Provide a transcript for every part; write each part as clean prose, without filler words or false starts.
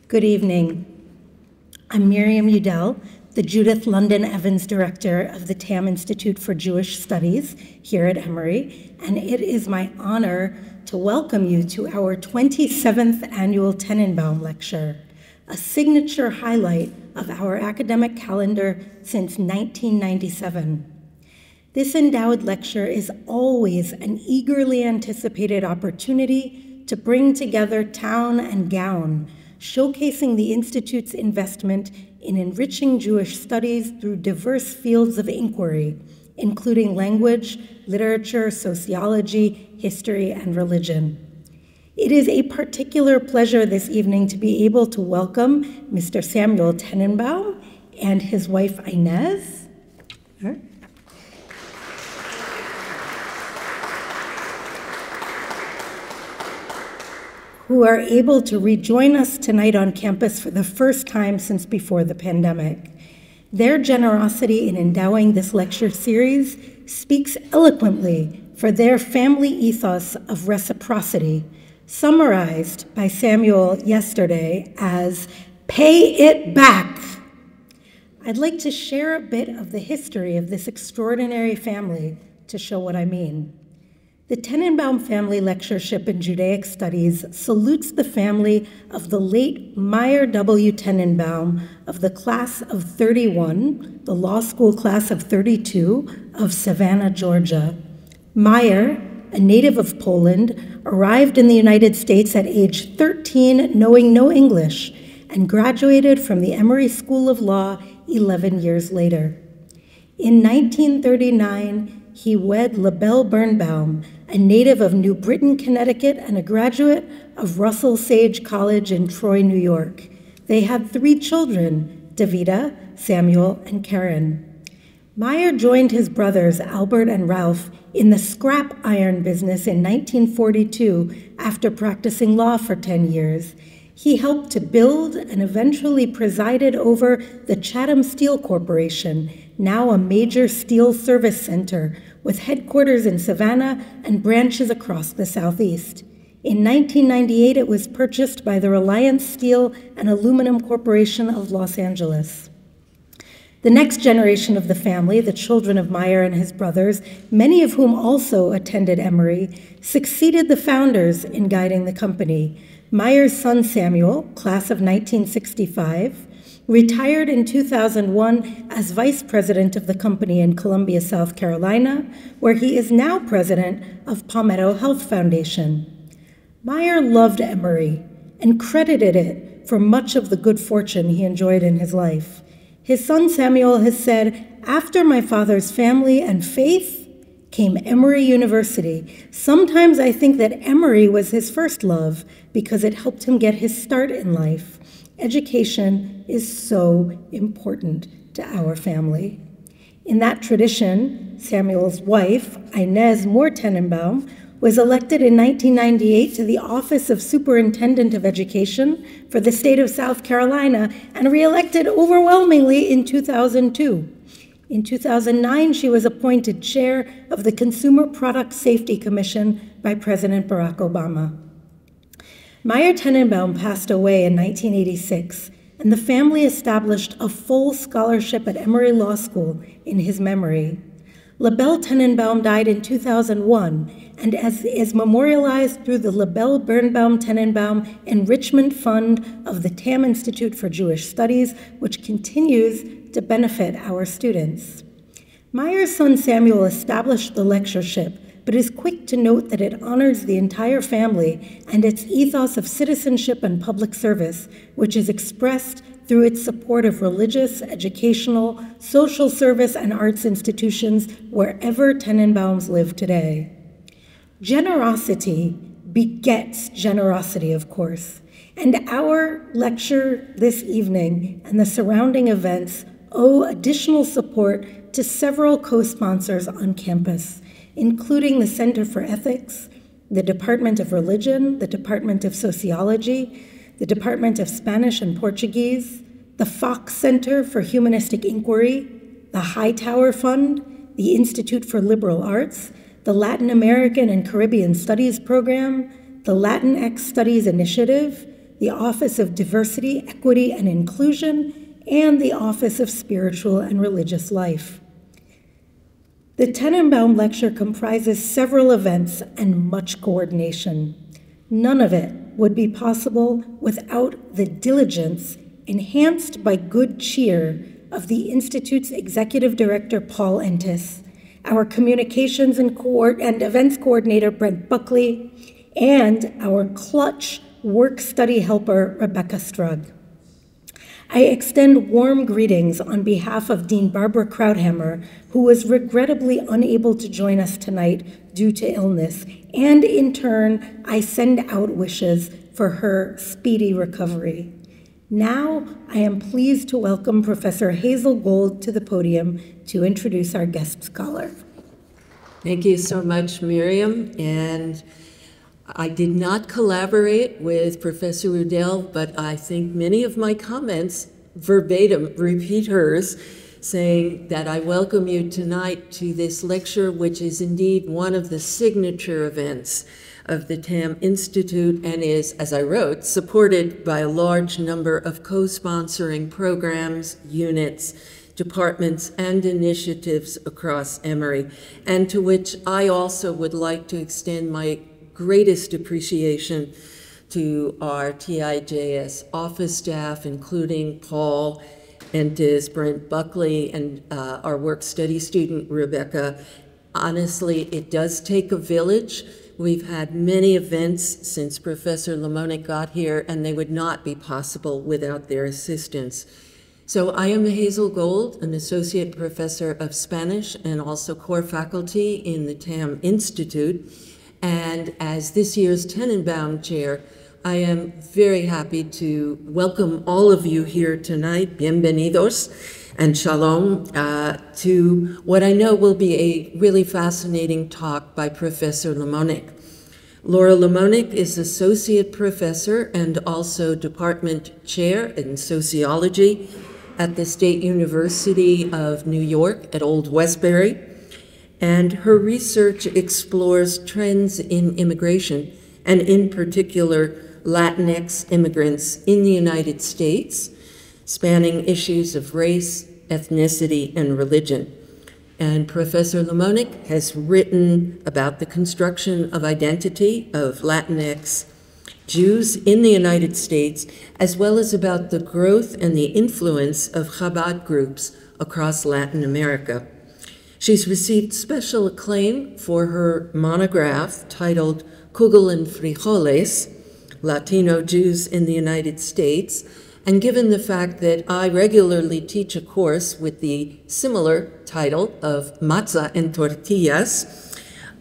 Good evening. I'm Miriam Udell, the Judith London Evans Director of the Tam Institute for Jewish Studies here at Emory, and it is my honor to welcome you to our 27th annual Tenenbaum Lecture, a signature highlight of our academic calendar since 1997. This endowed lecture is always an eagerly anticipated opportunity to bring together town and gown, showcasing the Institute's investment in enriching Jewish studies through diverse fields of inquiry, including language, literature, sociology, history, and religion. It is a particular pleasure this evening to be able to welcome Mr. Samuel Tenenbaum and his wife Inez. Who are able to rejoin us tonight on campus for the first time since before the pandemic. Their generosity in endowing this lecture series speaks eloquently for their family ethos of reciprocity, summarized by Samuel yesterday as "pay it back." I'd like to share a bit of the history of this extraordinary family to show what I mean. The Tenenbaum Family Lectureship in Judaic Studies salutes the family of the late Meyer W. Tenenbaum of the class of 31, the law school class of 32 of Savannah, Georgia. Meyer, a native of Poland, arrived in the United States at age 13, knowing no English, and graduated from the Emory School of Law 11 years later. In 1939, he wed LaBelle Birnbaum, a native of New Britain, Connecticut, and a graduate of Russell Sage College in Troy, New York. They had 3 children, Davida, Samuel, and Karen. Meyer joined his brothers, Albert and Ralph, in the scrap iron business in 1942 after practicing law for 10 years. He helped to build and eventually presided over the Chatham Steel Corporation, now a major steel service center with headquarters in Savannah and branches across the Southeast. In 1998, it was purchased by the Reliance Steel and Aluminum Corporation of Los Angeles. The next generation of the family, the children of Meyer and his brothers, many of whom also attended Emory, succeeded the founders in guiding the company. Meyer's son Samuel, class of 1965, retired in 2001 as vice president of the company in Columbia, South Carolina, where he is now president of Palmetto Health Foundation. Meyer loved Emory and credited it for much of the good fortune he enjoyed in his life. His son Samuel has said, "After my father's family and faith came Emory University. Sometimes I think that Emory was his first love because it helped him get his start in life. Education is so important to our family." In that tradition, Samuel's wife, Inez Moore Tenenbaum, was elected in 1998 to the Office of Superintendent of Education for the state of South Carolina and reelected overwhelmingly in 2002. In 2009, she was appointed chair of the Consumer Product Safety Commission by President Barack Obama. Meyer Tenenbaum passed away in 1986, and the family established a full scholarship at Emory Law School in his memory. LaBelle Tenenbaum died in 2001, and as is memorialized through the LaBelle Birnbaum Tenenbaum Enrichment Fund of the Tam Institute for Jewish Studies, which continues to benefit our students. Meyer's son Samuel established the lectureship, but is quick to note that it honors the entire family and its ethos of citizenship and public service, which is expressed through its support of religious, educational, social service, and arts institutions wherever Tenenbaums live today. Generosity begets generosity, of course, and our lecture this evening and the surrounding events owe additional support to several co-sponsors on campus, including the Center for Ethics, the Department of Religion, the Department of Sociology, the Department of Spanish and Portuguese, the Fox Center for Humanistic Inquiry, the Hightower Fund, the Institute for Liberal Arts, the Latin American and Caribbean Studies Program, the Latinx Studies Initiative, the Office of Diversity, Equity, and Inclusion, and the Office of Spiritual and Religious Life. The Tenenbaum Lecture comprises several events and much coordination. None of it would be possible without the diligence, enhanced by good cheer, of the Institute's Executive Director, Paul Entis, our Communications and Events Coordinator, Brent Buckley, and our clutch work-study helper, Rebecca Strug. I extend warm greetings on behalf of Dean Barbara Krauthammer, who was regrettably unable to join us tonight due to illness, and in turn, I send out wishes for her speedy recovery. Now, I am pleased to welcome Professor Hazel Gold to the podium to introduce our guest scholar. Thank you so much, Miriam. And I did not collaborate with Professor Rudell, but I think many of my comments verbatim repeat hers, saying that I welcome you tonight to this lecture, which is indeed one of the signature events of the TAM Institute and is, as I wrote, supported by a large number of co-sponsoring programs, units, departments, and initiatives across Emory, and to which I also would like to extend my greatest appreciation to our TIJS office staff, including Paul Entis, Brent Buckley, and our work-study student, Rebecca. Honestly, it does take a village. We've had many events since Professor Limonic got here, and they would not be possible without their assistance. So I am Hazel Gold, an associate professor of Spanish and also core faculty in the TAM Institute. And as this year's Tenenbaum chair, I am very happy to welcome all of you here tonight, bienvenidos, and shalom, to what I know will be a really fascinating talk by Professor Limonic. Laura Limonic is associate professor and also department chair in sociology at the State University of New York at Old Westbury. And her research explores trends in immigration, and in particular, Latinx immigrants in the United States, spanning issues of race, ethnicity, and religion. And Professor Limonic has written about the construction of identity of Latinx Jews in the United States, as well as about the growth and the influence of Chabad groups across Latin America. She's received special acclaim for her monograph titled Kugel and Frijoles, Latino Jews in the United States, and given the fact that I regularly teach a course with the similar title of Matzah and Tortillas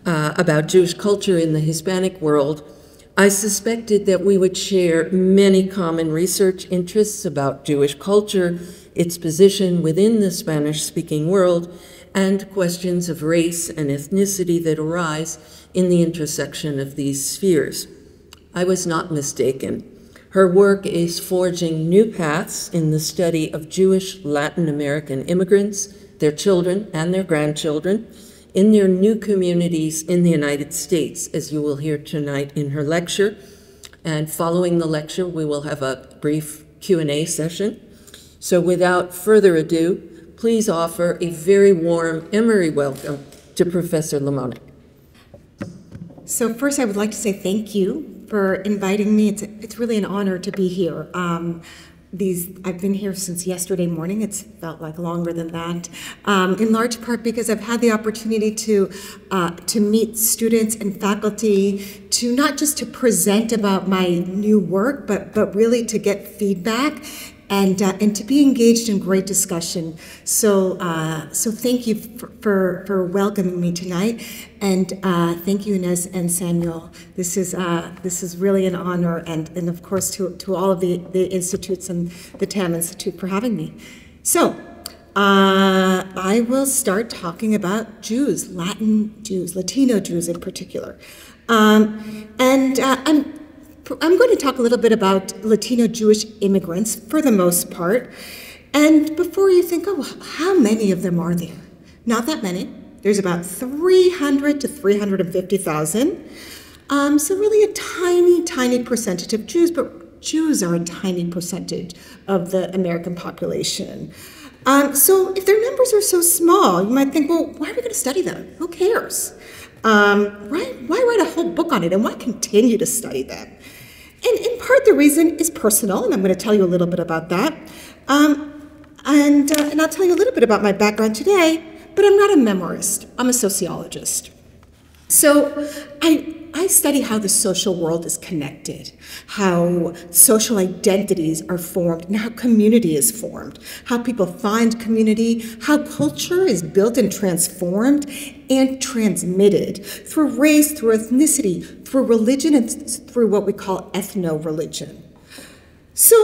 about Jewish culture in the Hispanic world, I suspected that we would share many common research interests about Jewish culture, its position within the Spanish-speaking world, and questions of race and ethnicity that arise in the intersection of these spheres. I was not mistaken. Her work is forging new paths in the study of Jewish Latin American immigrants, their children and their grandchildren, in their new communities in the United States, as you will hear tonight in her lecture. And following the lecture, we will have a brief Q&A session. So without further ado, please offer a very warm Emory welcome to Professor Limonic. So first, I would like to say thank you for inviting me. It's really an honor to be here. I've been here since yesterday morning. It's felt like longer than that, in large part because I've had the opportunity to meet students and faculty, to not just to present about my new work, but really to get feedback and to be engaged in great discussion. So thank you for welcoming me tonight, and thank you, Inez and Samuel. This is really an honor, and of course to all of the institutes and the TAM Institute for having me. So I will start talking about Jews, Latin Jews, Latino Jews in particular, I'm going to talk a little bit about Latino Jewish immigrants for the most part. And before you think, oh, how many of them are there? Not that many. There's about 300 to 350,000. So really a tiny, tiny percentage of Jews, but Jews are a tiny percentage of the American population. So if their numbers are so small, you might think, well, why are we going to study them? Who cares? Right? Why write a whole book on it, and why continue to study them? And in part, the reason is personal, and I'm going to tell you a little bit about that. And I'll tell you a little bit about my background today, but I'm not a memoirist. I'm a sociologist. So I study how the social world is connected, how social identities are formed, and how community is formed, how people find community, how culture is built and transformed and transmitted through race, through ethnicity, through religion, and through what we call ethno-religion. So,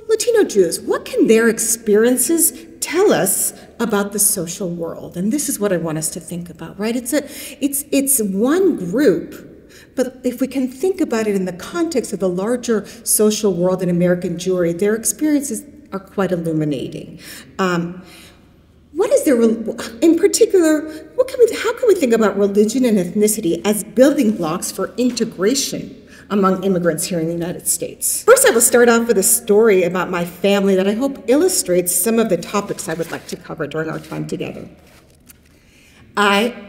Latino Jews, what can their experiences tell us about the social world? And this is what I want us to think about, right? It's one group, but if we can think about it in the context of the larger social world in American Jewry, their experiences are quite illuminating. What is their, in particular, how can we think about religion and ethnicity as building blocks for integration among immigrants here in the United States? First, I will start off with a story about my family that I hope illustrates some of the topics I would like to cover during our time together.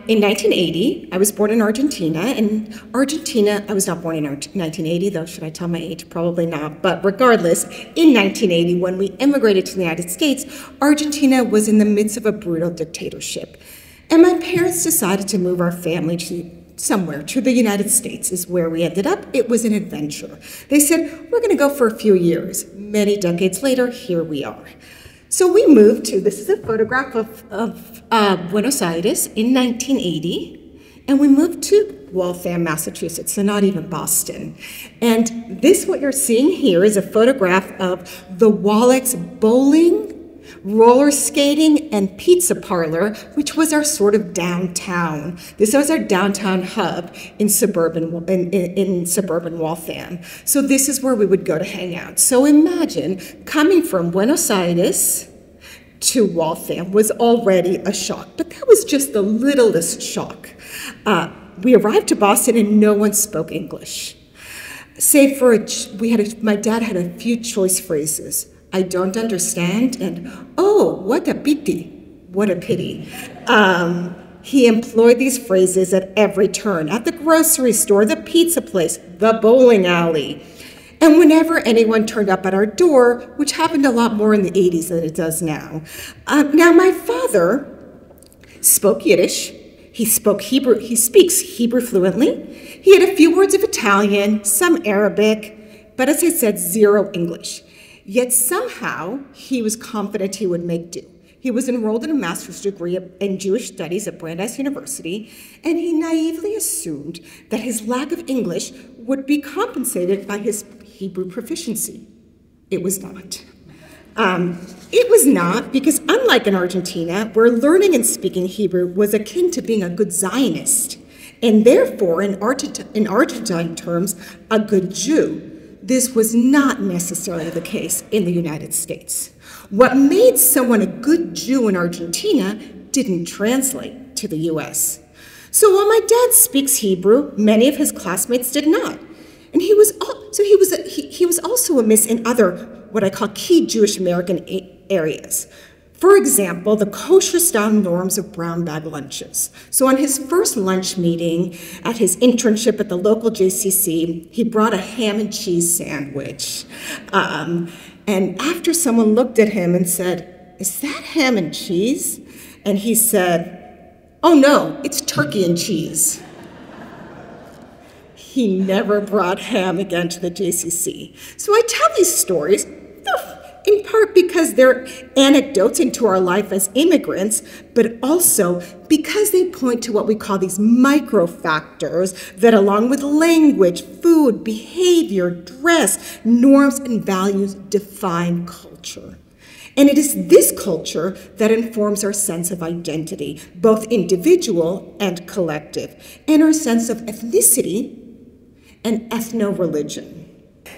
In 1980, I was born in Argentina. I was not born in 1980, though, should I tell my age? Probably not. But regardless, in 1980, when we immigrated to the United States, Argentina was in the midst of a brutal dictatorship. And my parents decided to move our family to the United States is where we ended up. It was an adventure. They said, we're going to go for a few years. Many decades later, here we are. So we moved to, this is a photograph of Buenos Aires in 1980, and we moved to Waltham, Massachusetts, so not even Boston. And this, what you're seeing here, is a photograph of the Wallack's Bowling, roller skating, and pizza parlor, which was our sort of downtown. This was our downtown hub in suburban Waltham. So this is where we would go to hang out. So imagine coming from Buenos Aires to Waltham was already a shock, but that was just the littlest shock. We arrived to Boston and no one spoke English. Save for, my dad had a few choice phrases. I don't understand, and oh, what a pity, what a pity. He employed these phrases at every turn, at the grocery store, the pizza place, the bowling alley. And whenever anyone turned up at our door, which happened a lot more in the 80s than it does now. Now, my father spoke Yiddish. He spoke Hebrew. He speaks Hebrew fluently. He had a few words of Italian, some Arabic, but as I said, zero English. Yet somehow, he was confident he would make do. He was enrolled in a master's degree in Jewish studies at Brandeis University, and he naively assumed that his lack of English would be compensated by his Hebrew proficiency. It was not. It was not, because unlike in Argentina, where learning and speaking Hebrew was akin to being a good Zionist, and therefore, in Argentine terms, a good Jew, this was not necessarily the case in the United States. What made someone a good Jew in Argentina didn't translate to the US. So while my dad speaks Hebrew, many of his classmates did not. And he was also amiss in other, what I call key Jewish American areas. For example, the kosher-style norms of brown bag lunches. So on his first lunch meeting at his internship at the local JCC, he brought a ham and cheese sandwich. And after someone looked at him and said, "Is that ham and cheese?" And he said, "Oh no, it's turkey and cheese." He never brought ham again to the JCC. So I tell these stories, in part because they're anecdotes into our life as immigrants, but also because they point to what we call these micro factors that, along with language, food, behavior, dress, norms, and values, define culture. And it is this culture that informs our sense of identity, both individual and collective, and our sense of ethnicity and ethno-religion.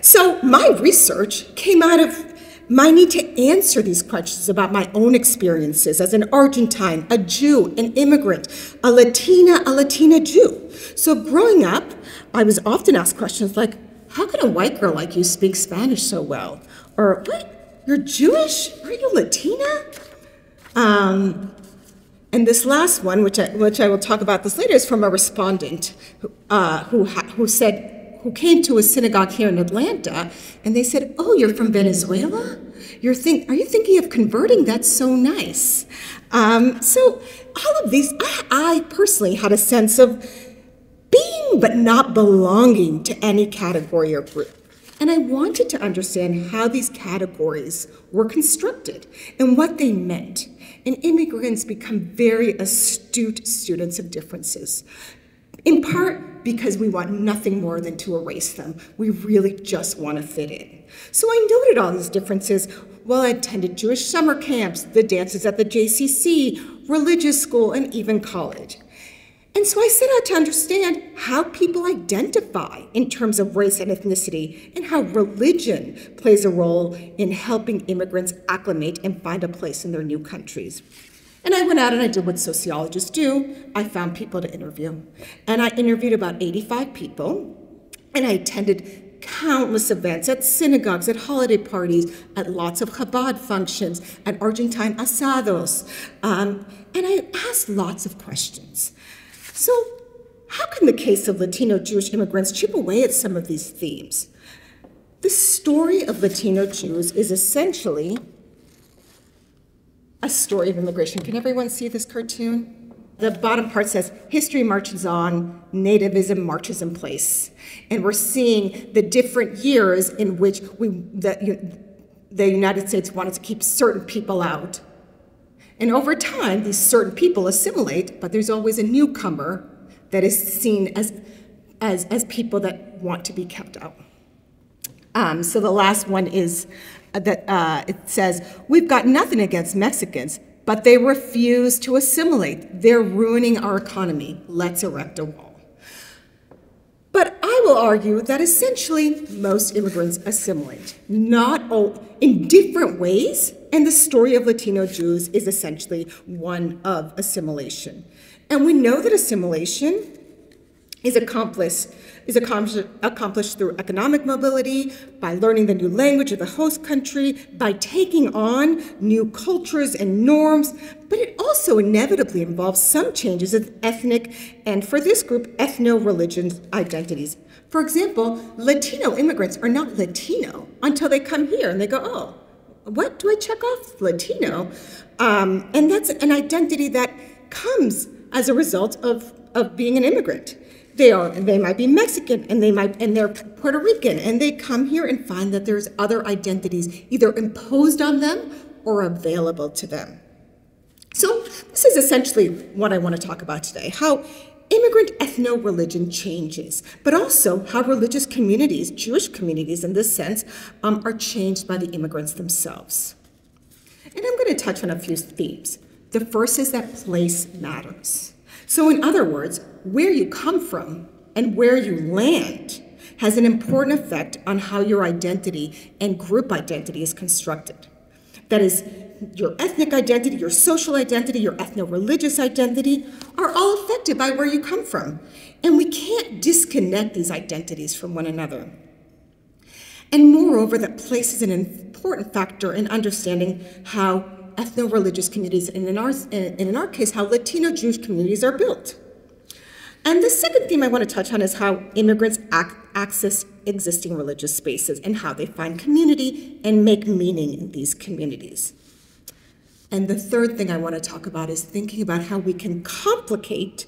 So my research came out of my need to answer these questions about my own experiences as an Argentine, a Jew, an immigrant, a Latina Jew. So growing up, I was often asked questions like, how can a white girl like you speak Spanish so well? Or, what, you're Jewish? Aren't you Latina? And this last one, which I will talk about this later, is from a respondent who came to a synagogue here in Atlanta, and they said, "Oh, you're from Venezuela? Are you thinking of converting? That's so nice." So all of these, I personally had a sense of being but not belonging to any category or group. And I wanted to understand how these categories were constructed and what they meant. And immigrants become very astute students of differences, in part because we want nothing more than to erase them. We really just want to fit in. So I noted all these differences while I attended Jewish summer camps, the dances at the JCC, religious school, and even college. And so I set out to understand how people identify in terms of race and ethnicity, and how religion plays a role in helping immigrants acclimate and find a place in their new countries. And I went out and I did what sociologists do. I found people to interview. And I interviewed about 85 people, and I attended countless events at synagogues, at holiday parties, at lots of Chabad functions, at Argentine asados. And I asked lots of questions. So how can the case of Latino Jewish immigrants chip away at some of these themes? The story of Latino Jews is essentially a story of immigration. Can everyone see this cartoon? The bottom part says, history marches on, nativism marches in place. And we're seeing the different years in which the United States wanted to keep certain people out. And over time, these certain people assimilate, but there's always a newcomer that is seen as people that want to be kept out. So the last one is that it says, we've got nothing against Mexicans, but they refuse to assimilate. They're ruining our economy. Let's erect a wall. But I will argue that essentially most immigrants assimilate, not all, in different ways, and the story of Latino Jews is essentially one of assimilation. And we know that assimilation is accomplished through economic mobility, by learning the new language of the host country, by taking on new cultures and norms, but it also inevitably involves some changes in ethnic, and for this group, ethno-religion identities. For example, Latino immigrants are not Latino until they come here and they go, oh, what do I check off Latino? And that's an identity that comes as a result of being an immigrant. They might be Mexican, and they're Puerto Rican, and they come here and find that there's other identities either imposed on them or available to them. So this is essentially what I want to talk about today, how immigrant ethno-religion changes, but also how religious communities, Jewish communities in this sense, are changed by the immigrants themselves. And I'm going to touch on a few themes. The first is that place matters. So in other words, where you come from and where you land has an important effect on how your identity and group identity is constructed. That is, your ethnic identity, your social identity, your ethno-religious identity are all affected by where you come from. And we can't disconnect these identities from one another. And moreover, that place is an important factor in understanding how ethno-religious communities, and in our case, how Latino Jewish communities are built. And the second theme I want to touch on is how immigrants access existing religious spaces and how they find community and make meaning in these communities. And the third thing I want to talk about is thinking about how we can complicate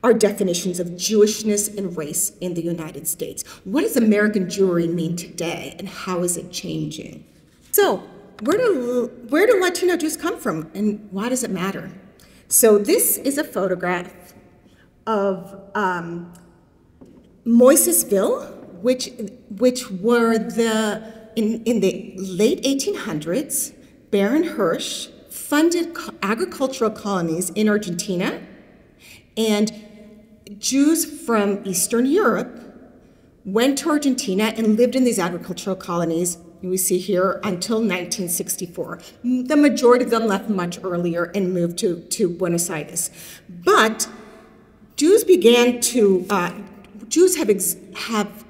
our definitions of Jewishness and race in the United States. What does American Jewry mean today, and how is it changing? So, where do Latino Jews come from, and why does it matter? So this is a photograph of Moisesville, which were in the late 1800s, Baron Hirsch funded agricultural colonies in Argentina, and Jews from Eastern Europe went to Argentina and lived in these agricultural colonies, we see here, until 1964. The majority of them left much earlier and moved to Buenos Aires. But Jews have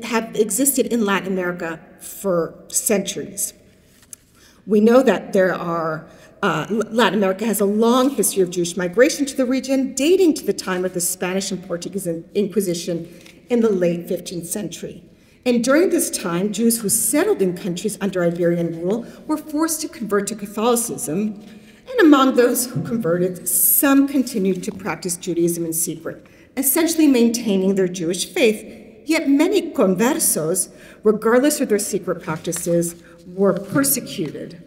have existed in Latin America for centuries. We know that Latin America has a long history of Jewish migration to the region, dating to the time of the Spanish and Portuguese Inquisition in the late 15th century. And during this time, Jews who settled in countries under Iberian rule were forced to convert to Catholicism, and among those who converted, some continued to practice Judaism in secret, essentially maintaining their Jewish faith. Yet many conversos, regardless of their secret practices, were persecuted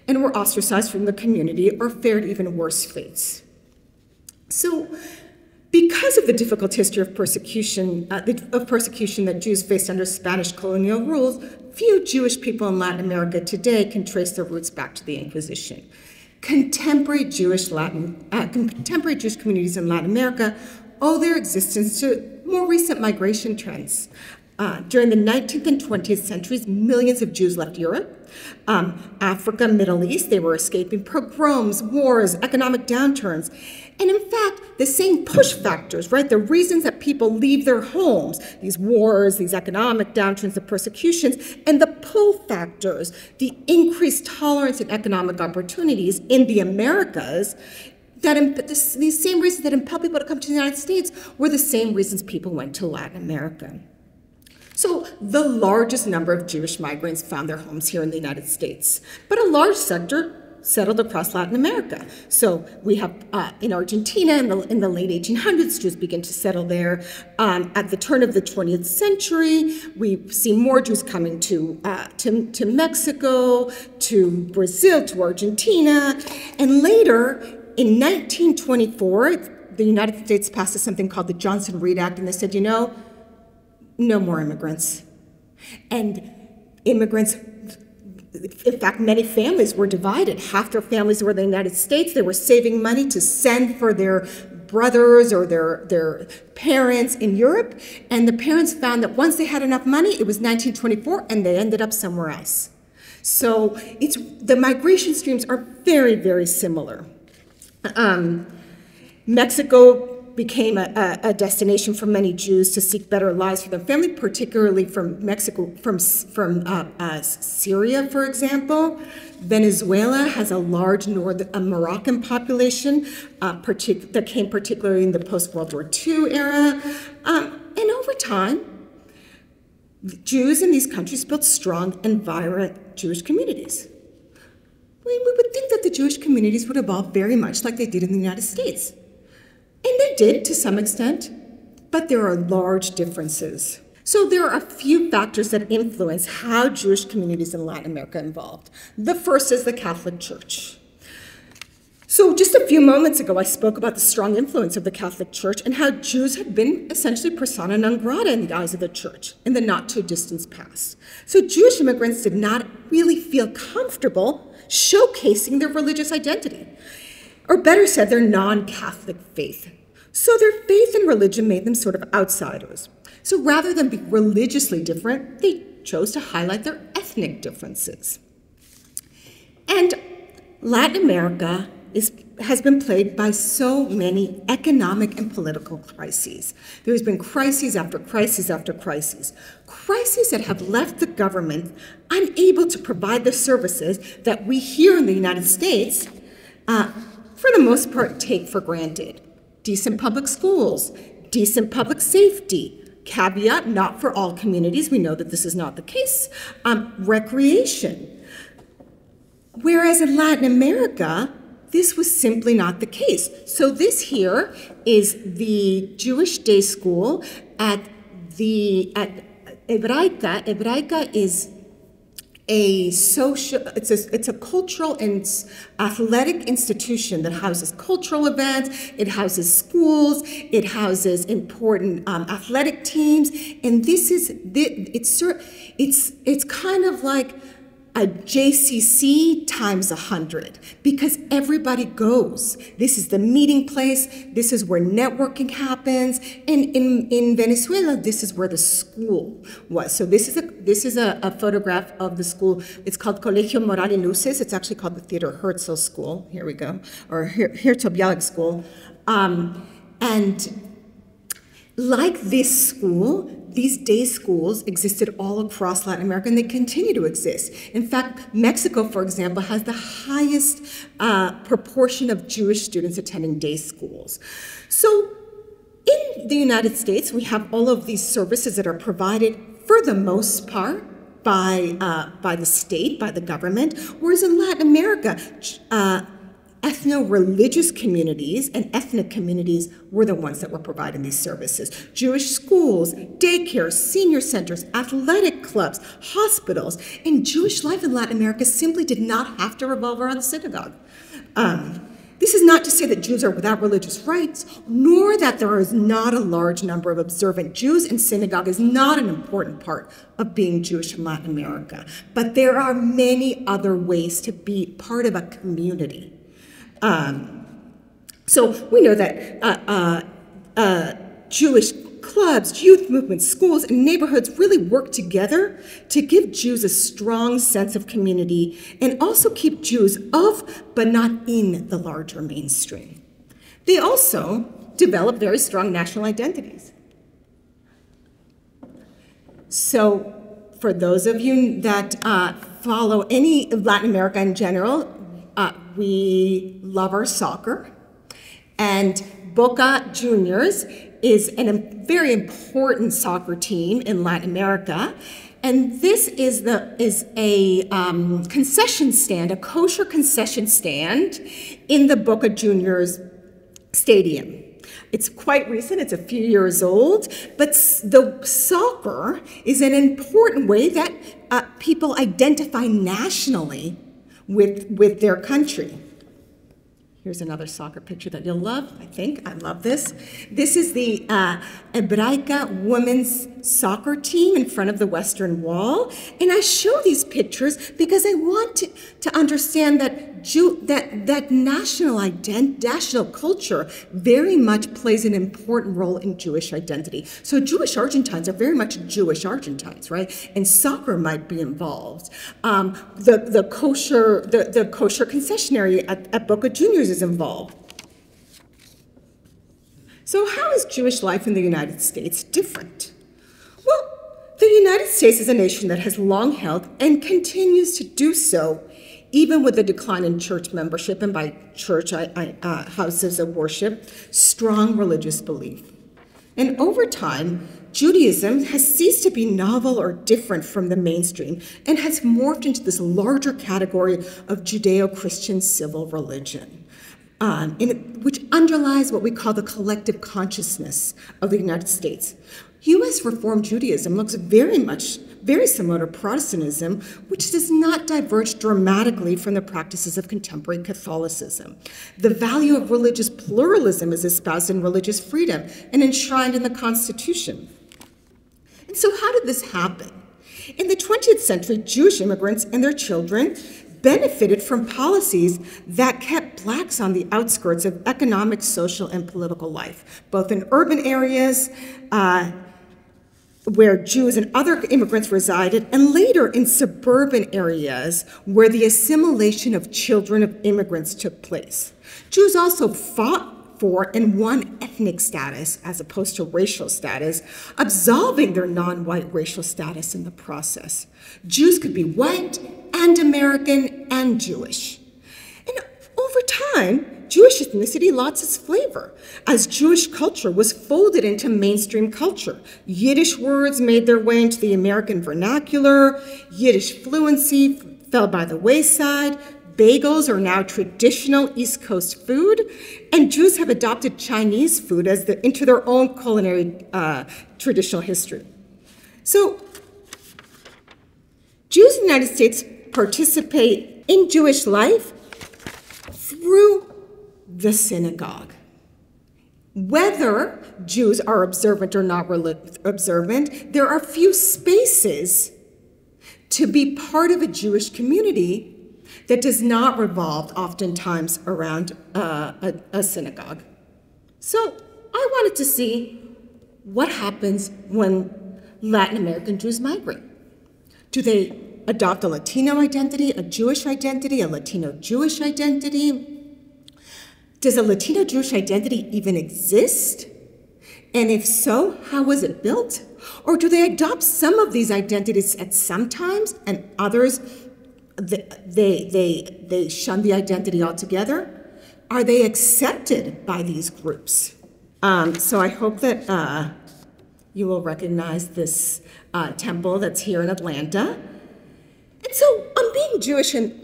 and were ostracized from the community or fared even worse fates. So, because of the difficult history of persecution that Jews faced under Spanish colonial rules, few Jewish people in Latin America today can trace their roots back to the Inquisition. Contemporary Jewish communities in Latin America owe their existence to more recent migration trends. During the 19th and 20th centuries, millions of Jews left Europe, Africa, Middle East. They were escaping pogroms, wars, economic downturns. And in fact, the same push factors, right, the reasons that people leave their homes, these wars, these economic downturns, the persecutions, and the pull factors, the increased tolerance and economic opportunities in the Americas, these same reasons that impel people to come to the United States were the same reasons people went to Latin America. So the largest number of Jewish migrants found their homes here in the United States, but a large sector settled across Latin America. So we have in Argentina in the late 1800s, Jews begin to settle there. At the turn of the 20th century, we see more Jews coming to Mexico, to Brazil, to Argentina, and later in 1924, the United States passed something called the Johnson-Reed Act, and they said, you know, no more immigrants. And immigrants, in fact, many families were divided. Half their families were in the United States. They were saving money to send for their brothers or their parents in Europe. And the parents found that once they had enough money, it was 1924, and they ended up somewhere else. So the migration streams are very, very similar. Mexico became a destination for many Jews to seek better lives for their family, particularly from Mexico, from Syria, for example. Venezuela has a large Moroccan population that came particularly in the post-World War II era. And over time, Jews in these countries built strong and vibrant Jewish communities. We would think that the Jewish communities would evolve very much like they did in the United States. And they did to some extent, but there are large differences. So there are a few factors that influence how Jewish communities in Latin America evolved. The first is the Catholic Church. So just a few moments ago, I spoke about the strong influence of the Catholic Church and how Jews had been essentially persona non grata in the eyes of the church in the not too distant past. So Jewish immigrants did not really feel comfortable showcasing their religious identity, or better said, their non-Catholic faith. So their faith and religion made them sort of outsiders. So rather than be religiously different, they chose to highlight their ethnic differences. And Latin America has been plagued by so many economic and political crises. There's been crises after crises after crises. Crises that have left the government unable to provide the services that we here in the United States, for the most part, take for granted. Decent public schools, decent public safety, caveat, not for all communities, we know that this is not the case, recreation. Whereas in Latin America, this was simply not the case. So this here is the Jewish day school at Hebraica. Hebraica is it's a cultural and athletic institution that houses cultural events, it houses schools, it houses important athletic teams, and it's kind of like a JCC times 100, because everybody goes. This is the meeting place. This is where networking happens. And in Venezuela, this is where the school was. So this is a photograph of the school. It's called Colegio Moral y Luces. It's actually called the Theodor Herzl School. Here we go, or Herzl Bialik School. And like this school, these day schools existed all across Latin America, and they continue to exist. In fact, Mexico, for example, has the highest proportion of Jewish students attending day schools. So in the United States, we have all of these services that are provided for the most part by the state, by the government, whereas in Latin America, ethno-religious communities and ethnic communities were the ones that were providing these services. Jewish schools, daycares, senior centers, athletic clubs, hospitals, and Jewish life in Latin America simply did not have to revolve around the synagogue. This is not to say that Jews are without religious rights, nor that there is not a large number of observant Jews, and synagogue is not an important part of being Jewish in Latin America. But there are many other ways to be part of a community. So we know that Jewish clubs, youth movements, schools, and neighborhoods really work together to give Jews a strong sense of community and also keep Jews of, but not in, the larger mainstream. They also develop very strong national identities. So for those of you that follow any of Latin America in general, we love our soccer, and Boca Juniors is a very important soccer team in Latin America, and this is a concession stand, a kosher concession stand in the Boca Juniors stadium. It's quite recent, it's a few years old, but the soccer is an important way that people identify nationally with their country. Here's another soccer picture that you'll love, I think. I love this. This is the Hebraica women's soccer team in front of the Western Wall. And I show these pictures because I want to understand that national culture very much plays an important role in Jewish identity. So Jewish Argentines are very much Jewish Argentines, right? And soccer might be involved. The kosher concessionary at Boca Juniors is involved. So how is Jewish life in the United States different? Well, the United States is a nation that has long held and continues to do so, even with the decline in church membership, and by church, houses of worship, strong religious belief. And over time, Judaism has ceased to be novel or different from the mainstream and has morphed into this larger category of Judeo-Christian civil religion, which underlies what we call the collective consciousness of the United States. U.S. Reform Judaism looks very similar to Protestantism, which does not diverge dramatically from the practices of contemporary Catholicism. The value of religious pluralism is espoused in religious freedom and enshrined in the Constitution. And so how did this happen? In the 20th century, Jewish immigrants and their children benefited from policies that kept blacks on the outskirts of economic, social, and political life, both in urban areas where Jews and other immigrants resided, and later in suburban areas where the assimilation of children of immigrants took place. Jews also fought for and won ethnic status as opposed to racial status, absolving their non-white racial status in the process. Jews could be white and American and Jewish. And over time, Jewish ethnicity lost its flavor as Jewish culture was folded into mainstream culture. Yiddish words made their way into the American vernacular. Yiddish fluency fell by the wayside. Bagels are now traditional East Coast food, and Jews have adopted Chinese food into their own culinary traditional history. So, Jews in the United States participate in Jewish life through the synagogue. Whether Jews are observant or not observant, there are few spaces to be part of a Jewish community that does not revolve oftentimes around a synagogue. So I wanted to see what happens when Latin American Jews migrate. Do they adopt a Latino identity, a Jewish identity, a Latino Jewish identity? Does a Latino Jewish identity even exist? And if so, how was it built? Or do they adopt some of these identities at some times and others, they shun the identity altogether? Are they accepted by these groups? So I hope that you will recognize this temple that's here in Atlanta. And so I'm being Jewish in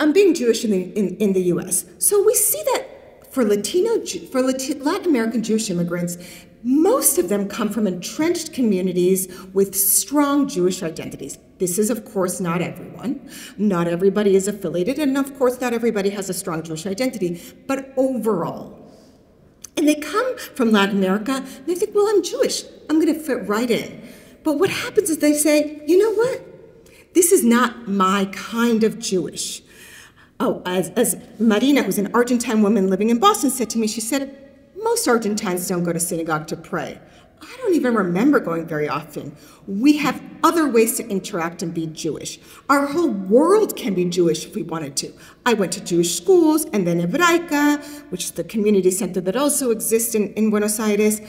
the U.S. So we see that for Latin American Jewish immigrants, most of them come from entrenched communities with strong Jewish identities. This is, of course, not everyone. Not everybody is affiliated, and of course, not everybody has a strong Jewish identity, but overall. And they come from Latin America, and they think, well, I'm Jewish. I'm going to fit right in. But what happens is they say, you know what? This is not my kind of Jewish. Oh, as Marina, who's an Argentine woman living in Boston, said to me, she said, most Argentines don't go to synagogue to pray. I don't even remember going very often. We have other ways to interact and be Jewish. Our whole world can be Jewish if we wanted to. I went to Jewish schools and then Hebraica, which is the community center that also exists in Buenos Aires.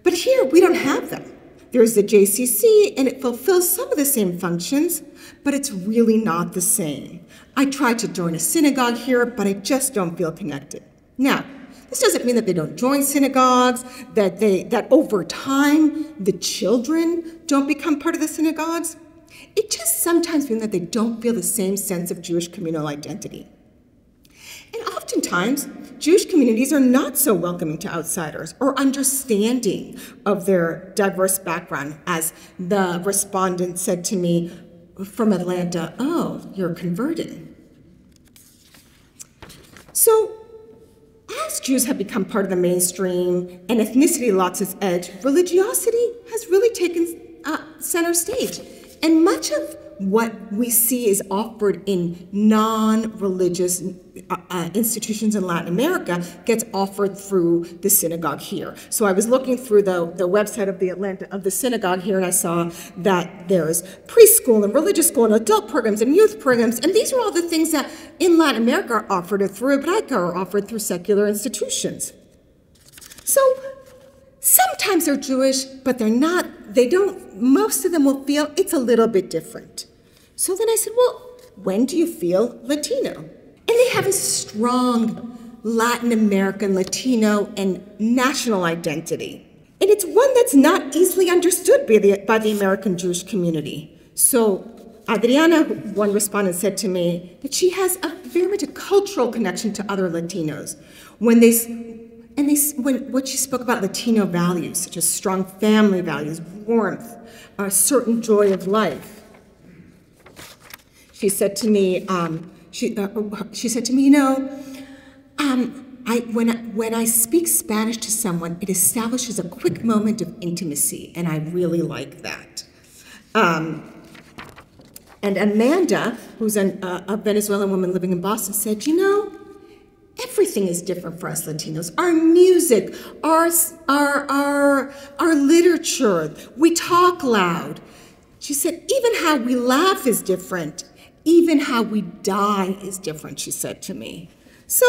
But here, we don't have them. There's the JCC, and it fulfills some of the same functions, but it's really not the same. I tried to join a synagogue here, but I just don't feel connected. Now, this doesn't mean that they don't join synagogues, that over time the children don't become part of the synagogues. It just sometimes means that they don't feel the same sense of Jewish communal identity. And oftentimes, Jewish communities are not so welcoming to outsiders or understanding of their diverse background, as the respondent said to me from Atlanta, oh, you're converting. So, as Jews have become part of the mainstream and ethnicity lost its edge, religiosity has really taken center stage. And much of what we see is offered in non-religious institutions in Latin America gets offered through the synagogue here. So I was looking through the website of the synagogue here, and I saw that there's preschool and religious school and adult programs and youth programs, and these are all the things that in Latin America are offered through Hebraica or offered through secular institutions. So sometimes they're Jewish, but most of them will feel it's a little bit different. So then I said, well, when do you feel Latino? And they have a strong Latin American, Latino, and national identity. And it's one that's not easily understood by the American Jewish community. So Adriana, one respondent, said to me that she has very much a cultural connection to other Latinos. When she spoke about Latino values, such as strong family values, warmth, a certain joy of life. She said to me, you know, when I speak Spanish to someone, it establishes a quick moment of intimacy, and I really like that. And Amanda, who's a Venezuelan woman living in Boston, said, you know, everything is different for us Latinos. Our music, our literature, we talk loud. She said, even how we laugh is different. Even how we die is different, she said to me. So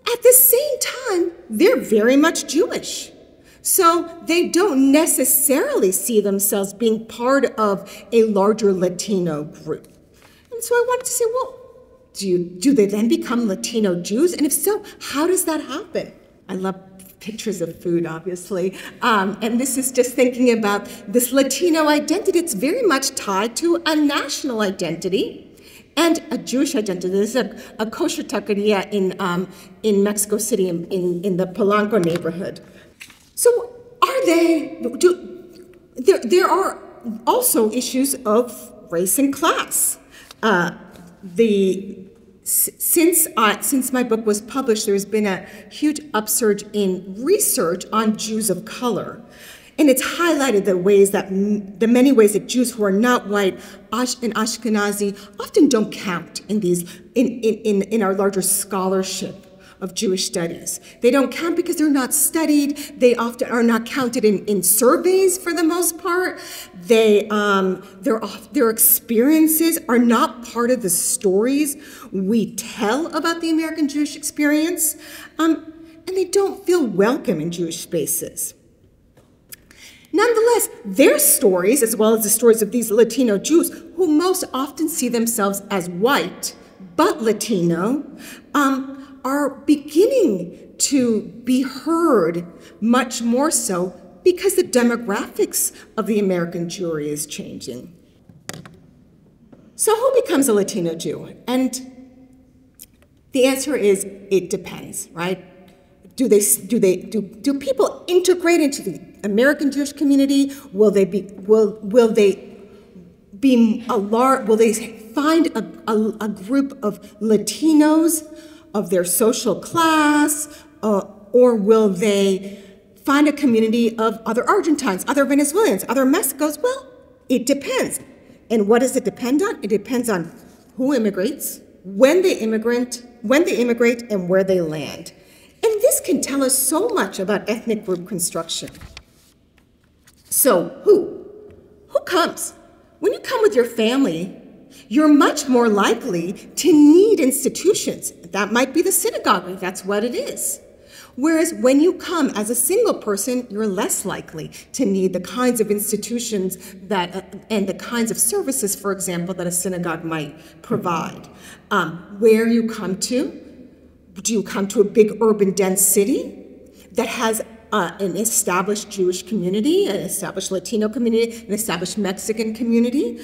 at the same time, they're very much Jewish. So they don't necessarily see themselves being part of a larger Latino group. And so I wanted to say, well, do they then become Latino Jews? And if so, how does that happen? I love pictures of food, obviously. And this is just thinking about this Latino identity. It's very much tied to a national identity and a Jewish identity. There's a kosher taqueria in Mexico City in the Polanco neighborhood. So there are also issues of race and class. Since my book was published, there's been a huge upsurge in research on Jews of color. And it's highlighted the many ways that Jews who are not white and Ashkenazi often don't count in our larger scholarship of Jewish studies. They don't count because they're not studied. They often are not counted in surveys for the most part. Their experiences are not part of the stories we tell about the American Jewish experience, and they don't feel welcome in Jewish spaces. Nonetheless, their stories, as well as the stories of these Latino Jews, who most often see themselves as white but Latino, are beginning to be heard much more so because the demographics of the American Jewry is changing. So who becomes a Latino Jew? And the answer is, it depends, right? Do people integrate into the American Jewish community? Will they find a group of Latinos of their social class, or will they find a community of other Argentines, other Venezuelans, other Mexicans? Well, it depends. And what does it depend on? It depends on who immigrates, when they immigrate, and where they land. And this can tell us so much about ethnic group construction. So who comes? When you come with your family, you're much more likely to need institutions. That might be the synagogue, if that's what it is. Whereas when you come as a single person, you're less likely to need the kinds of institutions and the kinds of services, for example, that a synagogue might provide. Where you come to, do you come to a big urban dense city that has an established Jewish community, an established Latino community, an established Mexican community?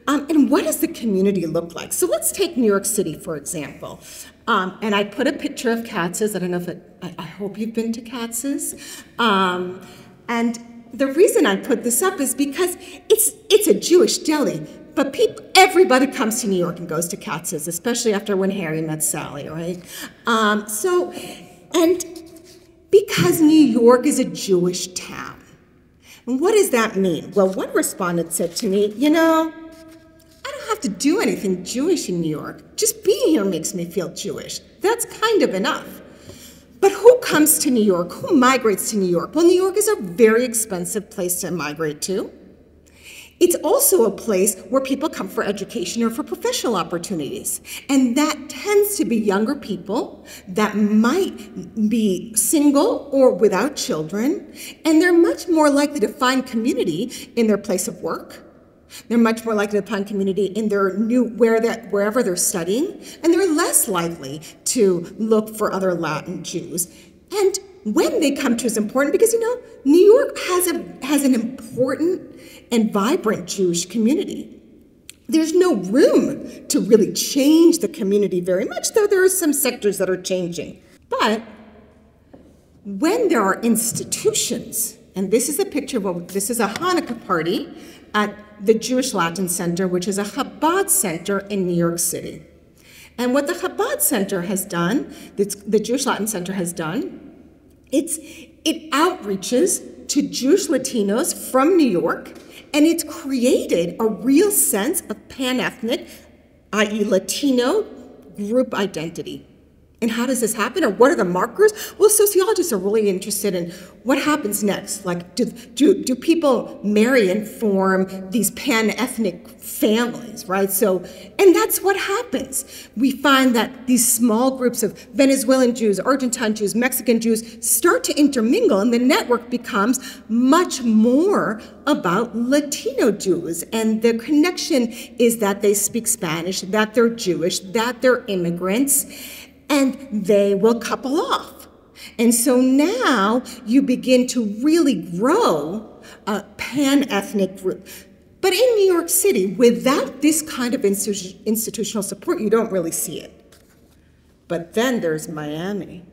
And what does the community look like? So let's take New York City, for example. And I put a picture of Katz's. I don't know if I hope you've been to Katz's. And the reason I put this up is because it's a Jewish deli, but everybody comes to New York and goes to Katz's, especially after When Harry Met Sally, right? And because New York is a Jewish town. And what does that mean? Well, one respondent said to me, I don't have to do anything Jewish in New York. Just being here makes me feel Jewish. That's kind of enough. But who comes to New York? Who migrates to New York? Well, New York is a very expensive place to migrate to. It's also a place where people come for education or for professional opportunities. And that tends to be younger people that might be single or without children. And they're much more likely to find community in their place of work. They're much more likely to find community in their wherever they're studying. And they're less likely to look for other Latin Jews. And when they come to is important because, New York has an important and vibrant Jewish community. There's no room to really change the community very much, though there are some sectors that are changing. But when there are institutions, and this is a picture this is a Hanukkah party at the Jewish Latin Center, which is a Chabad center in New York City. And what the Chabad Center has done, the Jewish Latin Center has done, it outreaches to Jewish Latinos from New York, and it's created a real sense of pan-ethnic, i.e. Latino, group identity. And how does this happen, or what are the markers? Well, sociologists are really interested in what happens next. Like, do people marry and form these pan-ethnic families, right? And that's what happens. We find that these small groups of Venezuelan Jews, Argentine Jews, Mexican Jews start to intermingle, and the network becomes much more about Latino Jews. And the connection is that they speak Spanish, that they're Jewish, that they're immigrants, and they will couple off. And so now you begin to really grow a pan-ethnic group. But in New York City, without this kind of institutional support, you don't really see it. But then there's Miami.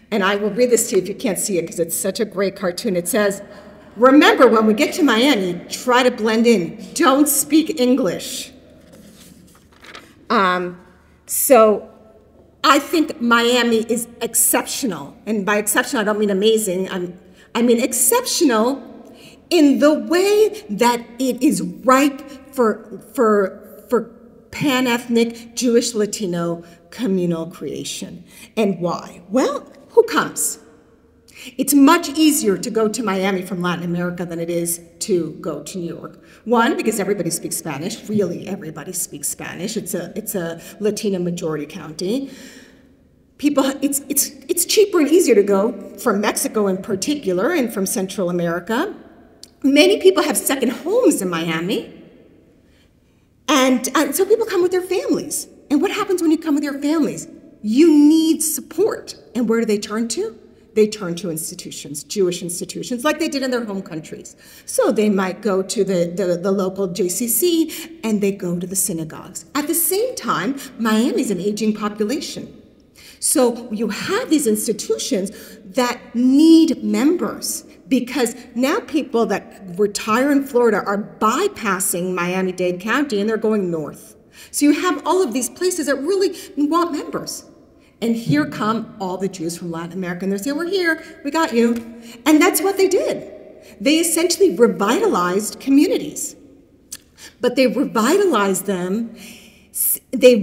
And I will read this to you if you can't see it because it's such a great cartoon. It says, "Remember, when we get to Miami, try to blend in. Don't speak English." So I think Miami is exceptional. And by exceptional, I don't mean amazing. I mean exceptional in the way that it is ripe for pan-ethnic Jewish Latino communal creation. And why? Well, who comes? It's much easier to go to Miami from Latin America than it is to go to New York. One, because everybody speaks Spanish. Really, everybody speaks Spanish. It's a Latino majority county. People, it's cheaper and easier to go from Mexico in particular and from Central America. Many people have second homes in Miami. And so people come with their families. And what happens when you come with your families? You need support. And where do they turn to? They turn to institutions, Jewish institutions, like they did in their home countries. So they might go to the local JCC, and they go to the synagogues. At the same time, Miami's an aging population. So you have these institutions that need members, because now people that retire in Florida are bypassing Miami-Dade County and they're going north. So you have all of these places that really want members. And here come all the Jews from Latin America, and they say, we're here, we got you. And that's what they did. They essentially revitalized communities. But they revitalized them, they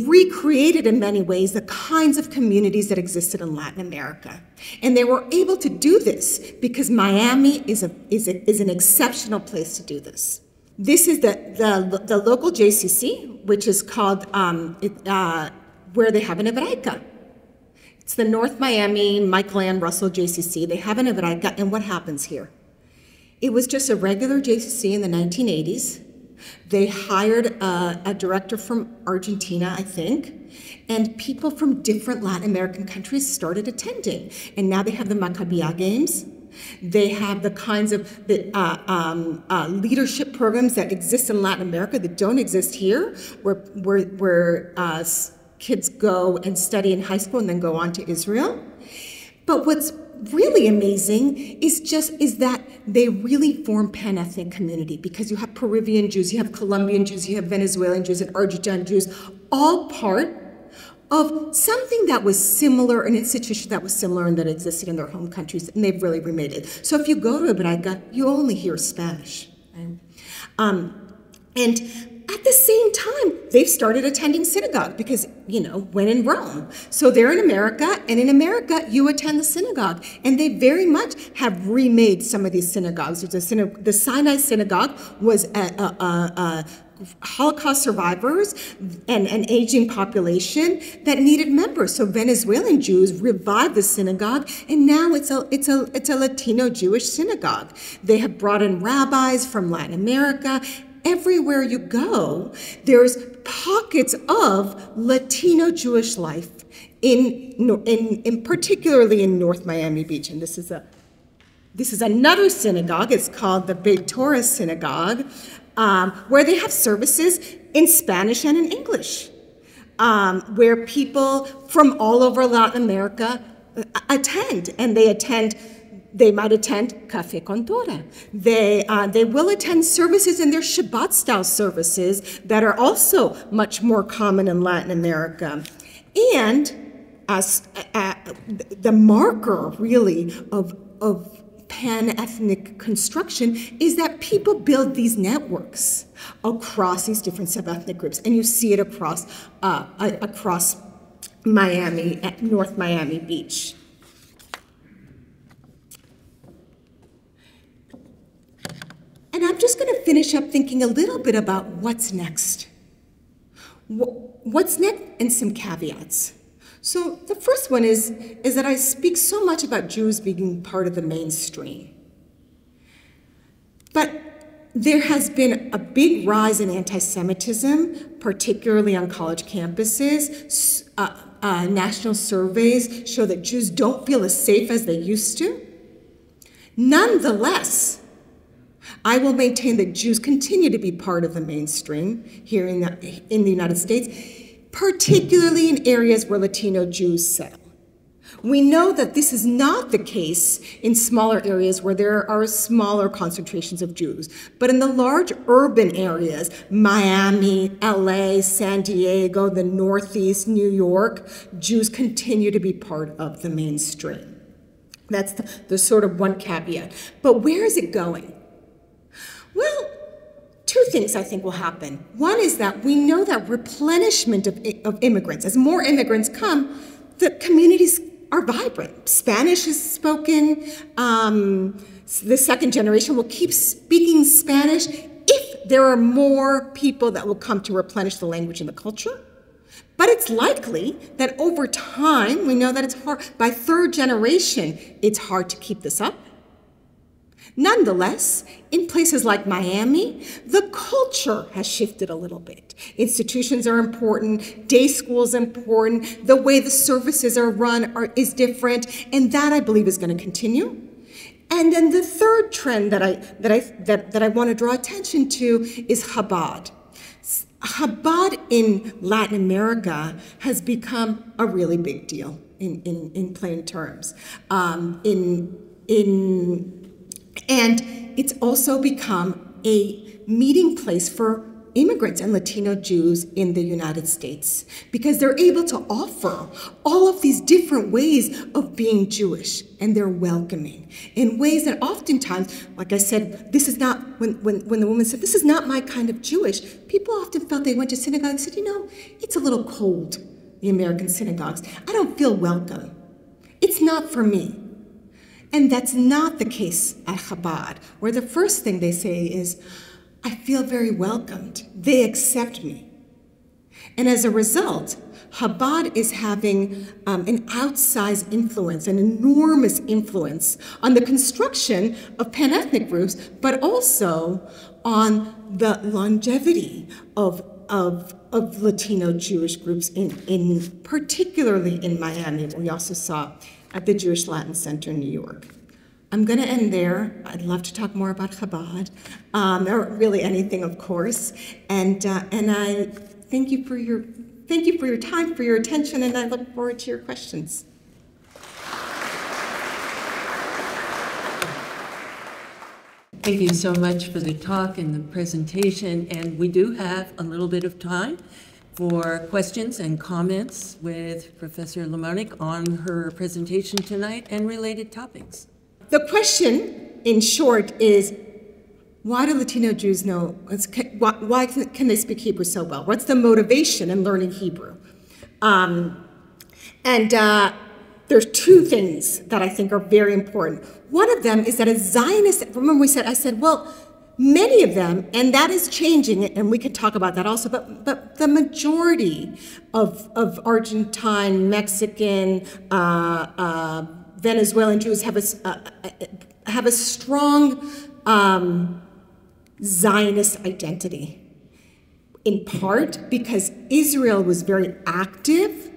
recreated in many ways the kinds of communities that existed in Latin America. And they were able to do this because Miami is an exceptional place to do this. This is the local JCC, which is called, where they have an Hebraica. It's the North Miami Michael Ann Russell JCC. They have an Hebraica, and what happens here? It was just a regular JCC in the 1980s. They hired a director from Argentina, I think, and people from different Latin American countries started attending. And now they have the Maccabea Games. They have the kinds of leadership programs that exist in Latin America that don't exist here, where kids go and study in high school and then go on to Israel. But what's really amazing is that they really form pan-ethnic community, because you have Peruvian Jews, you have Colombian Jews, you have Venezuelan Jews and Argentine Jews, all part of something that was similar, an institution that was similar and that existed in their home countries, and they've really remade it. So if you go to Hebraica, you only hear Spanish. Right? And at the same time, they've started attending synagogue because, when in Rome. So they're in America, and in America, you attend the synagogue. And they very much have remade some of these synagogues. The Sinai Synagogue was Holocaust survivors and an aging population that needed members. So Venezuelan Jews revived the synagogue, and now it's a Latino Jewish synagogue. They have brought in rabbis from Latin America. Everywhere you go, there's pockets of Latino Jewish life, in particularly in North Miami Beach. And this is another synagogue. It's called the Beit Torah Synagogue, where they have services in Spanish and in English, where people from all over Latin America attend, and they might attend Café con Torah. They will attend services, and their Shabbat-style services that are also much more common in Latin America. And as the marker, really, of pan-ethnic construction is that people build these networks across these different sub-ethnic groups, and you see it across Miami, at North Miami Beach. And I'm just going to finish up thinking a little bit about what's next. What's next, and some caveats. So the first one is that I speak so much about Jews being part of the mainstream. But there has been a big rise in anti-Semitism, particularly on college campuses. National surveys show that Jews don't feel as safe as they used to. Nonetheless, I will maintain that Jews continue to be part of the mainstream here in the United States, particularly in areas where Latino Jews settle. We know that this is not the case in smaller areas where there are smaller concentrations of Jews, but in the large urban areas, Miami, LA, San Diego, the Northeast, New York, Jews continue to be part of the mainstream. That's the sort of one caveat. But where is it going? Well, two things I think will happen. One is that we know that replenishment of immigrants, as more immigrants come, the communities are vibrant. Spanish is spoken. The second generation will keep speaking Spanish if there are more people that will come to replenish the language and the culture. But it's likely that over time, we know that it's hard, by third generation, it's hard to keep this up. Nonetheless, in places like Miami, the culture has shifted a little bit. Institutions are important, day schools important, the way the services are run is different, and that, I believe, is going to continue. And then the third trend that I want to draw attention to is Chabad. Chabad in Latin America has become a really big deal in plain terms. And it's also become a meeting place for immigrants and Latino Jews in the United States, because they're able to offer all of these different ways of being Jewish, and they're welcoming in ways that oftentimes, like I said, this is not, when the woman said, this is not my kind of Jewish, people often felt they went to synagogue and said, you know, it's a little cold, the American synagogues. I don't feel welcome. It's not for me. And that's not the case at Chabad, where the first thing they say is, I feel very welcomed. They accept me. And as a result, Chabad is having an outsized influence, an enormous influence on the construction of pan-ethnic groups, but also on the longevity of Latino Jewish groups, in particularly in Miami. We also saw at the Jewish Latin Center in New York. I'm going to end there. I'd love to talk more about Chabad, or really anything, of course. And I thank you for your time, for your attention, and I look forward to your questions. Thank you so much for the talk and the presentation. And we do have a little bit of time for questions and comments with Professor Limonic on her presentation tonight and related topics. The question, in short, is why do Latino Jews know, why can they speak Hebrew so well? What's the motivation in learning Hebrew? There's two things that I think are very important. One of them is that as Zionists, remember I said, well, many of them, and that is changing, and we can talk about that also, but the majority of Argentine, Mexican, Venezuelan Jews have a strong Zionist identity, in part because Israel was very active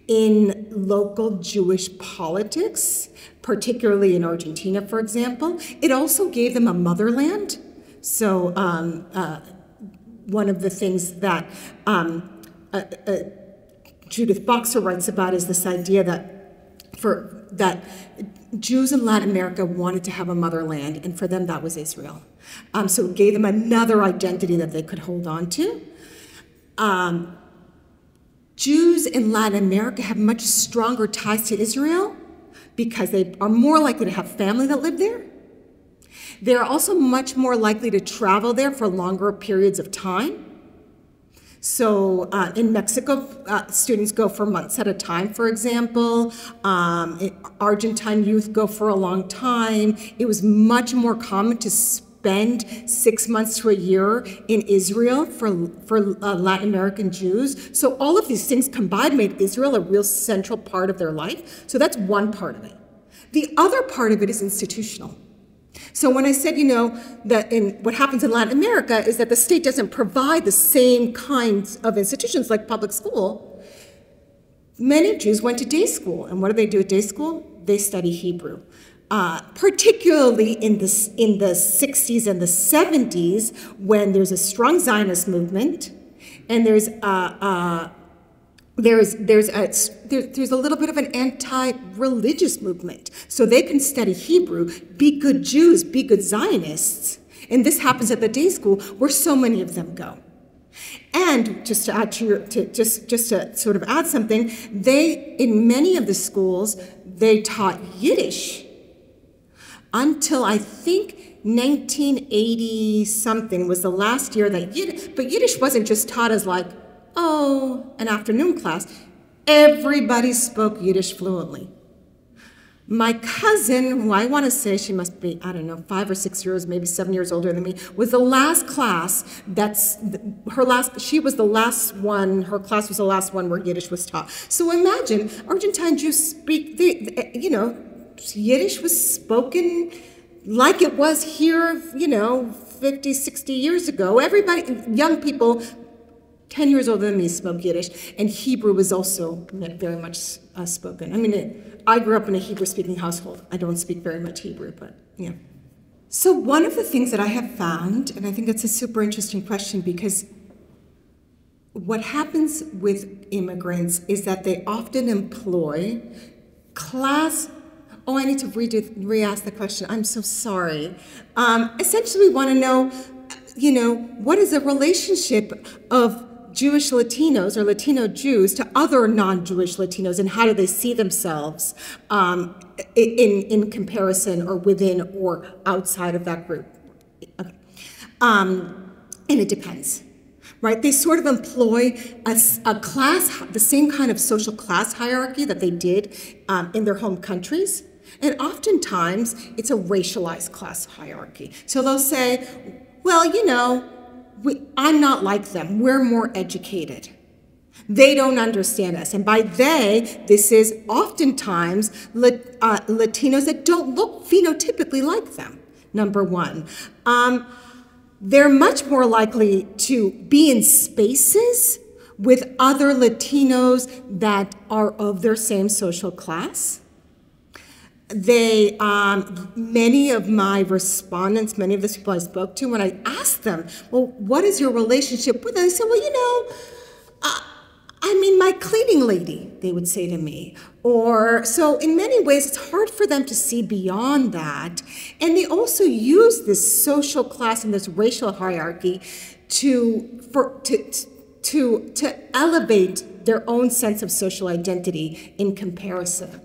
in local Jewish politics, particularly in Argentina, for example. It also gave them a motherland. So one of the things that Judith Boxer writes about is this idea that Jews in Latin America wanted to have a motherland, and for them that was Israel. So it gave them another identity that they could hold on to. Jews in Latin America have much stronger ties to Israel because they are more likely to have family that live there. They're also much more likely to travel there for longer periods of time. So in Mexico, students go for months at a time, for example. Argentine youth go for a long time. It was much more common to spend 6 months to a year in Israel for Latin American Jews. So all of these things combined made Israel a real central part of their life. So that's one part of it. The other part of it is institutional. So when I said, that what happens in Latin America is that the state doesn't provide the same kinds of institutions like public school, many Jews went to day school. And what do they do at day school? They study Hebrew. Particularly in the 60s and the 70s, when there's a strong Zionist movement, and there's a little bit of an anti-religious movement. So they can study Hebrew, be good Jews, be good Zionists. And this happens at the day school where so many of them go. And just to add just to sort of add something, in many of the schools, they taught Yiddish until I think 1980 something was the last year that Yiddish wasn't just taught as like, an afternoon class. Everybody spoke Yiddish fluently. My cousin, who I want to say she must be, I don't know, 5 or 6 years, maybe 7 years older than me, was the last class she was the last one, her class was the last one where Yiddish was taught. So imagine, Argentine Jews speak, Yiddish was spoken like it was here, 50, 60 years ago. Everybody, young people, 10 years older than me spoke Yiddish, and Hebrew was also very much spoken. I mean, I grew up in a Hebrew-speaking household. I don't speak very much Hebrew, but yeah. So one of the things that I have found, and I think it's a super interesting question, because what happens with immigrants is that they often employ I need to re-ask the question. I'm so sorry. Essentially, we want to know, what is the relationship of Jewish Latinos or Latino Jews to other non-Jewish Latinos, and how do they see themselves in comparison or within or outside of that group? And it depends, right? They sort of employ a class, the same kind of social class hierarchy that they did in their home countries. And oftentimes, it's a racialized class hierarchy. So they'll say, well, I'm not like them. We're more educated. They don't understand us. And by they, this is oftentimes Latinos that don't look phenotypically like them, number one. They're much more likely to be in spaces with other Latinos that are of their same social class. Many of my respondents, many of the people I spoke to, when I asked them, well, what is your relationship with them? They said, well, my cleaning lady, they would say to me. So in many ways, it's hard for them to see beyond that. And they also use this social class and this racial hierarchy to elevate their own sense of social identity in comparison.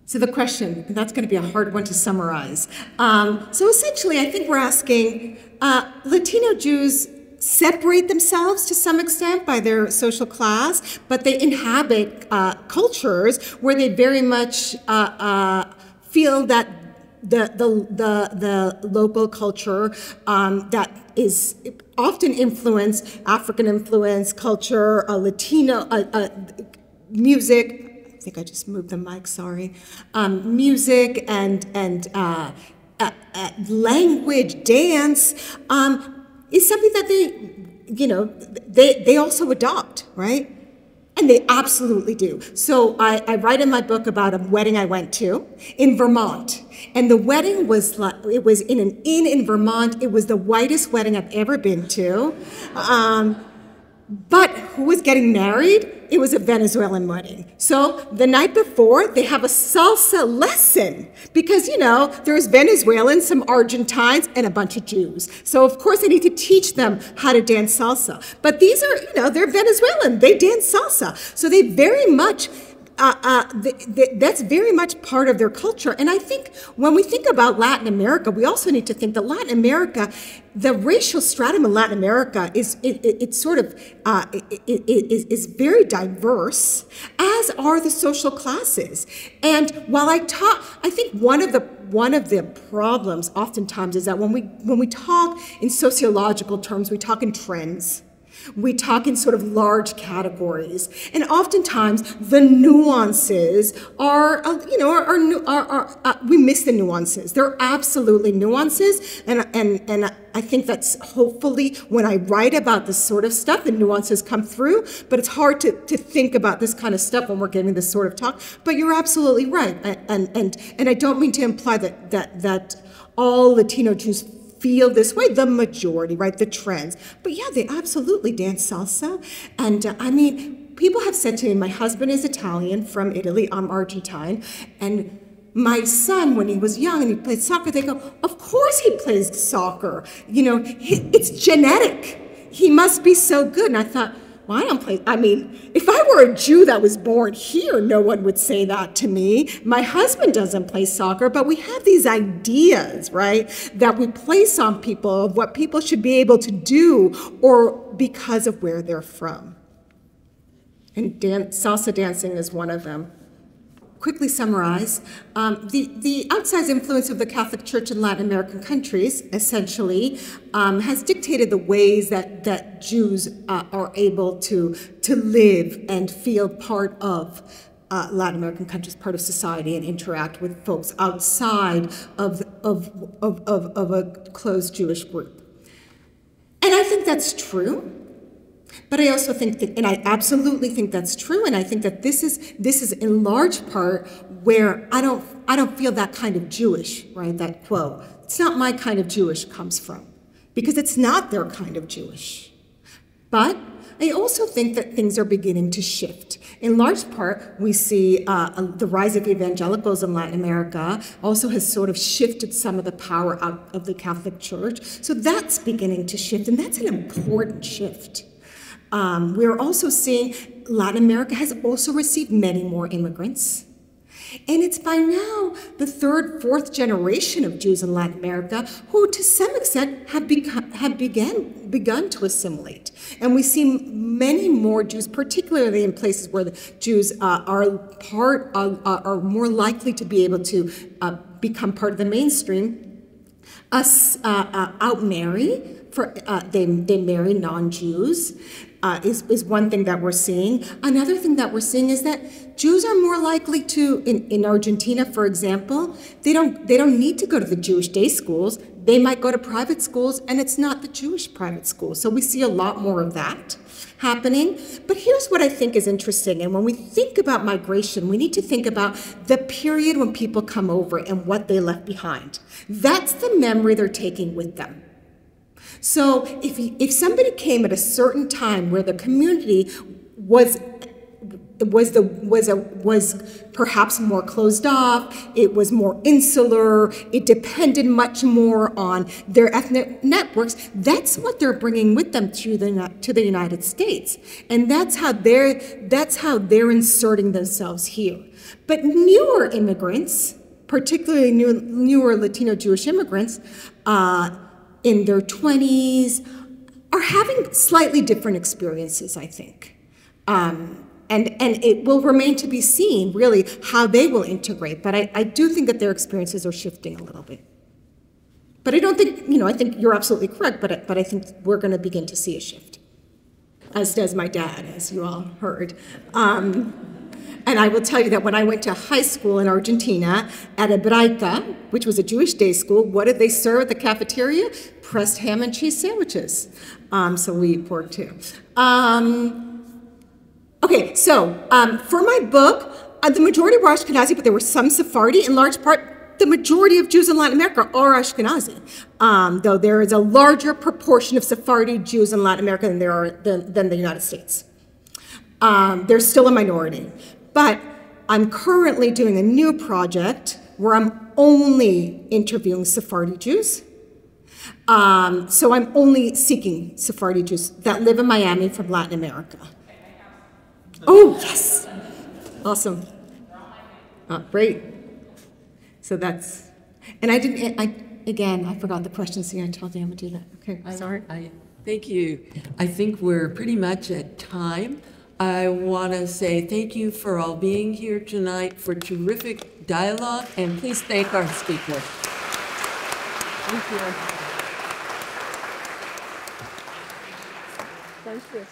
So the question, and that's going to be a hard one to summarize. So essentially, I think we're asking, Latino Jews separate themselves to some extent by their social class, but they inhabit cultures where they very much feel that the local culture that is often influenced, African influence, culture, Latino music. I think I just moved the mic, sorry. Music and language, dance is something that they also adopt, right? And they absolutely do. So I write in my book about a wedding I went to in Vermont. And the wedding was in an inn in Vermont. It was the whitest wedding I've ever been to. But who was getting married? It was a Venezuelan wedding. So the night before, they have a salsa lesson because, there's Venezuelans, some Argentines, and a bunch of Jews. So, of course, they need to teach them how to dance salsa. But these are, they're Venezuelan. They dance salsa. So they very much, that's very much part of their culture. And I think when we think about Latin America, we also need to think that Latin America, the racial stratum in Latin America is very diverse, as are the social classes. And while I think one of the problems oftentimes is that when we talk in sociological terms, we talk in trends. We talk in sort of large categories, and oftentimes the nuances we miss the nuances. There are absolutely nuances, and I think that's hopefully when I write about this sort of stuff, the nuances come through. But it's hard to think about this kind of stuff when we're giving this sort of talk. But you're absolutely right, and I don't mean to imply that all Latino Jews feel this way, the majority, right, the trends. But yeah, they absolutely dance salsa. And people have said to me, my husband is Italian from Italy, I'm Argentine, and my son, when he was young and he played soccer, they go, of course he plays soccer. It's genetic. He must be so good. And I thought, well, I don't play. If I were a Jew that was born here, no one would say that to me. My husband doesn't play soccer, but we have these ideas, right, that we place on people of what people should be able to do or because of where they're from. And salsa dancing is one of them. quickly summarize, the outsized influence of the Catholic Church in Latin American countries, essentially, has dictated the ways that Jews are able to live and feel part of Latin American countries, part of society, and interact with folks outside of a closed Jewish group. And I think that's true. But I also think that, and I absolutely think that's true, and I think that this is in large part where I don't feel that kind of Jewish, right? That quote, it's not my kind of Jewish comes from, because it's not their kind of Jewish. But I also think that things are beginning to shift. In large part, we see the rise of evangelicals in Latin America also has sort of shifted some of the power out of the Catholic Church. So that's beginning to shift, and that's an important shift. We're also seeing Latin America has also received many more immigrants. And it's by now the third, fourth generation of Jews in Latin America who, to some extent, have begun to assimilate. And we see many more Jews, particularly in places where the Jews are more likely to be able to become part of the mainstream, outmarry. They marry non-Jews. Is one thing that we're seeing. Another thing that we're seeing is that Jews are more likely to, in Argentina, for example, they don't need to go to the Jewish day schools. They might go to private schools, and it's not the Jewish private schools. So we see a lot more of that happening. But here's what I think is interesting. And when we think about migration, we need to think about the period when people come over and what they left behind. That's the memory they're taking with them. So if somebody came at a certain time where the community was perhaps more closed off, it was more insular, it depended much more on their ethnic networks, that's what they're bringing with them to the United States, and that's how they're inserting themselves here. But newer immigrants, particularly newer Latino Jewish immigrants, in their 20s, are having slightly different experiences, I think. And it will remain to be seen, really, how they will integrate. But I do think that their experiences are shifting a little bit. But I don't think, I think you're absolutely correct, but I think we're going to begin to see a shift, as does my dad, as you all heard. And I will tell you that when I went to high school in Argentina at Hebraica, which was a Jewish day school, what did they serve at the cafeteria? Pressed ham and cheese sandwiches. So we eat pork too. Okay, so for my book, the majority were Ashkenazi, but there were some Sephardi. In large part, the majority of Jews in Latin America are Ashkenazi, though there is a larger proportion of Sephardi Jews in Latin America than the United States. They're still a minority. But I'm currently doing a new project where I'm only interviewing Sephardi Jews. So I'm only seeking Sephardi Jews that live in Miami from Latin America. Oh, yes. Awesome. Great. So that's, and I forgot the question, so I told you I'm going to do that. Okay, sorry. Thank you. I think we're pretty much at time. I want to say thank you for all being here tonight, for terrific dialogue, and please thank our speakers. Thank you. Thank you.